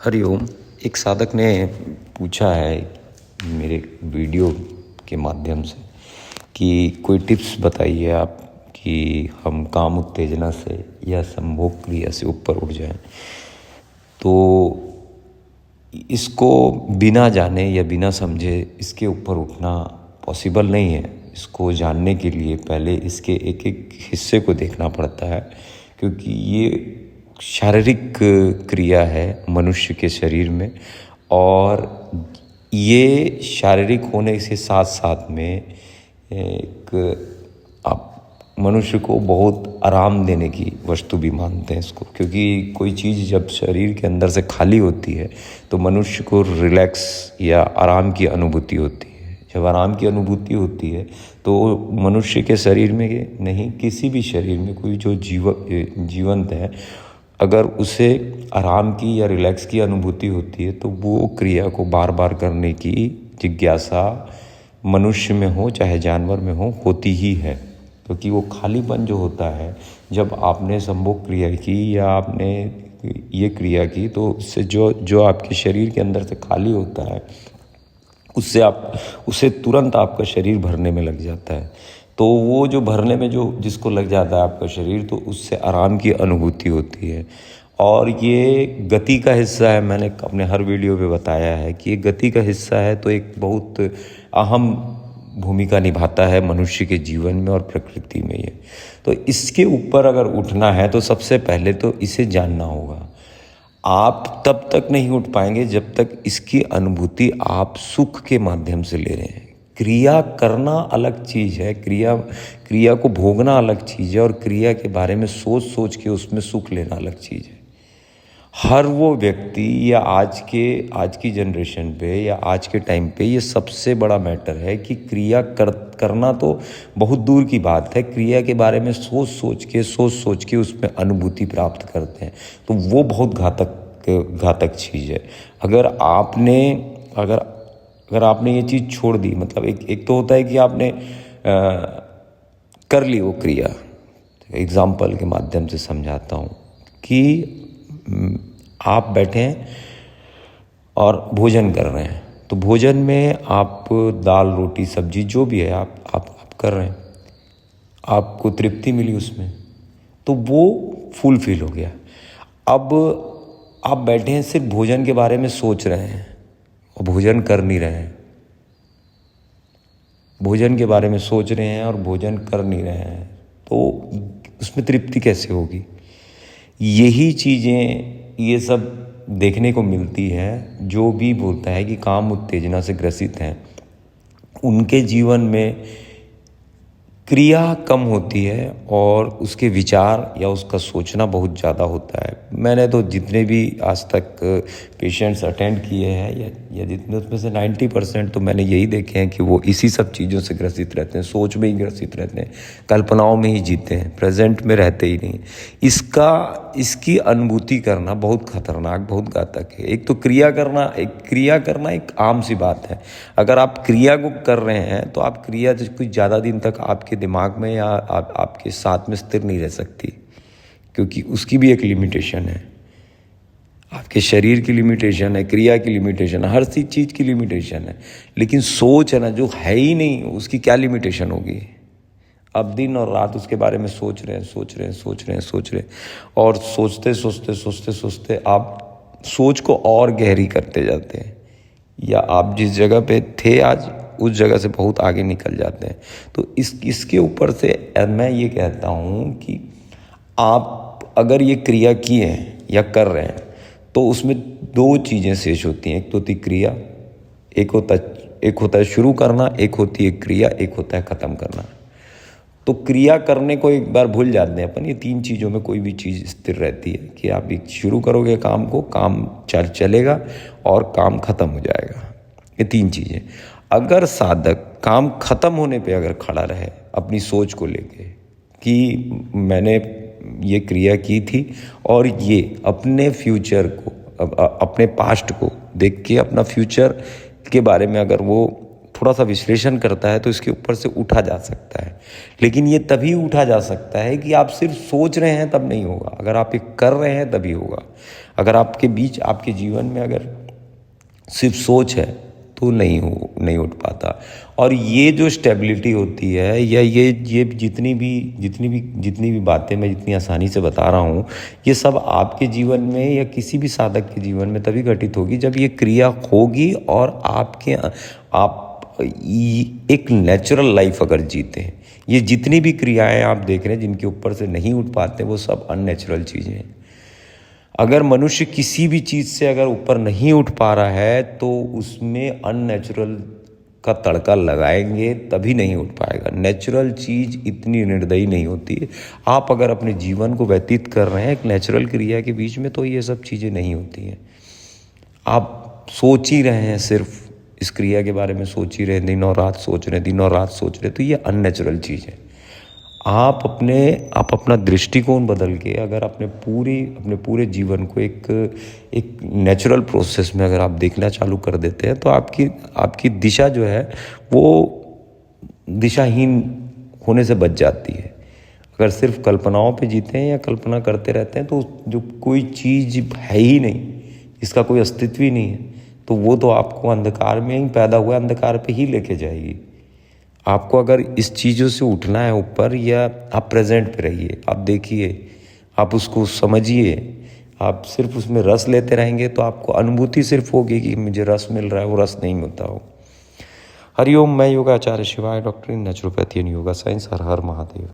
हरिओम। एक साधक ने पूछा है मेरे वीडियो के माध्यम से कि कोई टिप्स बताइए आप कि हम काम उत्तेजना से या संभोग क्रिया से ऊपर उठ जाएं। तो इसको बिना जाने या बिना समझे इसके ऊपर उठना पॉसिबल नहीं है। इसको जानने के लिए पहले इसके एक एक हिस्से को देखना पड़ता है, क्योंकि ये शारीरिक क्रिया है मनुष्य के शरीर में, और ये शारीरिक होने के साथ साथ में एक आप मनुष्य को बहुत आराम देने की वस्तु भी मानते हैं इसको, क्योंकि कोई चीज़ जब शरीर के अंदर से खाली होती है तो मनुष्य को रिलैक्स या आराम की अनुभूति होती है। जब आराम की अनुभूति होती है तो मनुष्य के शरीर में नहीं, किसी भी शरीर में कोई जो जीवंत है, अगर उसे आराम की या रिलैक्स की अनुभूति होती है तो वो क्रिया को बार बार करने की जिज्ञासा मनुष्य में हो चाहे जानवर में हो होती ही है। क्योंकि वो खालीपन जो होता है, जब आपने संभोग क्रिया की या आपने ये क्रिया की तो उससे जो आपके शरीर के अंदर से खाली होता है उससे तुरंत आपका शरीर भरने में लग जाता है। तो वो जो भरने में जिसको लग जाता है आपका शरीर, तो उससे आराम की अनुभूति होती है। और ये गति का हिस्सा है। मैंने अपने हर वीडियो पे बताया है कि ये गति का हिस्सा है, तो एक बहुत अहम भूमिका निभाता है मनुष्य के जीवन में और प्रकृति में ये। तो इसके ऊपर अगर उठना है तो सबसे पहले तो इसे जानना होगा। आप तब तक नहीं उठ पाएंगे जब तक इसकी अनुभूति आप सुख के माध्यम से ले रहे हैं। क्रिया करना अलग चीज़ है, क्रिया को भोगना अलग चीज़ है, और क्रिया के बारे में सोच के उसमें सुख लेना अलग चीज़ है। हर वो व्यक्ति या आज की जनरेशन पे या आज के टाइम पे ये सबसे बड़ा मैटर है कि क्रिया करना तो बहुत दूर की बात है, क्रिया के बारे में सोच के उसमें अनुभूति प्राप्त करते हैं, तो वो बहुत घातक चीज़ है। अगर आपने ये चीज़ छोड़ दी, मतलब एक तो होता है कि आपने कर ली वो क्रिया। एग्जाम्पल के माध्यम से समझाता हूँ कि आप बैठे हैं और भोजन कर रहे हैं, तो भोजन में आप दाल रोटी सब्जी जो भी है आप कर रहे हैं, आपको तृप्ति मिली उसमें, तो वो फुल फील हो गया। अब आप बैठे हैं, सिर्फ भोजन के बारे में सोच रहे हैं और भोजन कर नहीं रहे हैं। भोजन के बारे में सोच रहे हैं और भोजन कर नहीं रहे हैं, तो उसमें तृप्ति कैसे होगी? यही चीज़ें ये सब देखने को मिलती है। जो भी बोलता है कि काम उत्तेजना से ग्रसित हैं, उनके जीवन में क्रिया कम होती है और उसके विचार या उसका सोचना बहुत ज़्यादा होता है। मैंने तो जितने भी आज तक पेशेंट्स अटेंड किए हैं या जितने, उसमें से 90% तो मैंने यही देखे हैं कि वो इसी सब चीज़ों से ग्रसित रहते हैं, सोच में ही ग्रसित रहते हैं, कल्पनाओं में ही जीते हैं, प्रेजेंट में रहते ही नहीं। इसकी अनुभूति करना बहुत खतरनाक, बहुत घातक है। एक तो क्रिया करना एक आम सी बात है। अगर आप क्रिया को कर रहे हैं तो आप क्रिया कुछ ज़्यादा दिन तक आपके दिमाग में या आपके साथ में स्थिर नहीं रह सकती, क्योंकि उसकी भी एक लिमिटेशन है। आपके शरीर की लिमिटेशन है, क्रिया की लिमिटेशन है, हर चीज़ की लिमिटेशन है। लेकिन सोच है ना, जो है ही नहीं, उसकी क्या लिमिटेशन होगी? अब दिन और रात उसके बारे में सोच रहे हैं, और सोचते आप सोच को और गहरी करते जाते हैं, या आप जिस जगह पे थे आज उस जगह से बहुत आगे निकल जाते हैं। तो इसके ऊपर से मैं ये कहता हूँ कि आप अगर ये क्रिया की है या कर रहे हैं तो उसमें दो चीज़ें शेष होती हैं। एक तो होती क्रिया, एक होता है शुरू करना, एक होती है क्रिया, एक होता है ख़त्म करना। तो क्रिया करने को एक बार भूल जाते हैं अपन। ये तीन चीज़ों में कोई भी चीज़ स्थिर रहती है कि आप एक शुरू करोगे काम को, काम चलेगा और काम ख़त्म हो जाएगा। ये तीन चीज़ें। अगर साधक काम ख़त्म होने पे अगर खड़ा रहे अपनी सोच को लेके कि मैंने ये क्रिया की थी और ये अपने फ्यूचर को, अपने पास्ट को देख के अपना फ्यूचर के बारे में अगर वो थोड़ा सा विश्लेषण करता है, तो इसके ऊपर से उठा जा सकता है। लेकिन ये तभी उठा जा सकता है कि आप सिर्फ सोच रहे हैं तब नहीं होगा, अगर आप ये कर रहे हैं तभी होगा। अगर आपके बीच आपके जीवन में अगर सिर्फ सोच है तो नहीं उठ पाता। और ये जो स्टेबिलिटी होती है या ये जितनी भी बातें मैं जितनी आसानी से बता रहा हूँ, ये सब आपके जीवन में या किसी भी साधक के जीवन में तभी घटित होगी जब ये क्रिया होगी और आप एक नेचुरल लाइफ अगर जीते हैं। ये जितनी भी क्रियाएं आप देख रहे हैं जिनके ऊपर से नहीं उठ पाते, वो सब अननेचुरल चीज़ें हैं। अगर मनुष्य किसी भी चीज़ से अगर ऊपर नहीं उठ पा रहा है तो उसमें अननेचुरल का तड़का लगाएंगे तभी नहीं उठ पाएगा। नेचुरल चीज़ इतनी निर्दयी नहीं होती है। आप अगर अपने जीवन को व्यतीत कर रहे हैं एक नेचुरल क्रिया के बीच में तो ये सब चीज़ें नहीं होती हैं। आप सोच ही रहे हैं, सिर्फ इस क्रिया के बारे में सोच ही रहे हैं, दिन और रात सोच रहे हैं, तो ये अननेचुरल चीज़ है। आप अपना दृष्टिकोण बदल के अगर अपने पूरे जीवन को एक नेचुरल प्रोसेस में अगर आप देखना चालू कर देते हैं तो आपकी दिशा जो है वो दिशाहीन होने से बच जाती है। अगर सिर्फ कल्पनाओं पे जीते हैं या कल्पना करते रहते हैं तो जो कोई चीज़ है ही नहीं, इसका कोई अस्तित्व ही नहीं है, तो वो तो आपको अंधकार में ही पैदा हुआ अंधकार पे ही लेके जाएगी। आपको अगर इस चीज़ों से उठना है ऊपर, या आप प्रेजेंट पे रहिए, आप देखिए, आप उसको समझिए। आप सिर्फ उसमें रस लेते रहेंगे तो आपको अनुभूति सिर्फ होगी कि मुझे रस मिल रहा है, वो रस नहीं होता हो। हरिओम। मैं योगाचार्य शिवाय, doctor in naturopathy and yoga science. Her her Mahadev.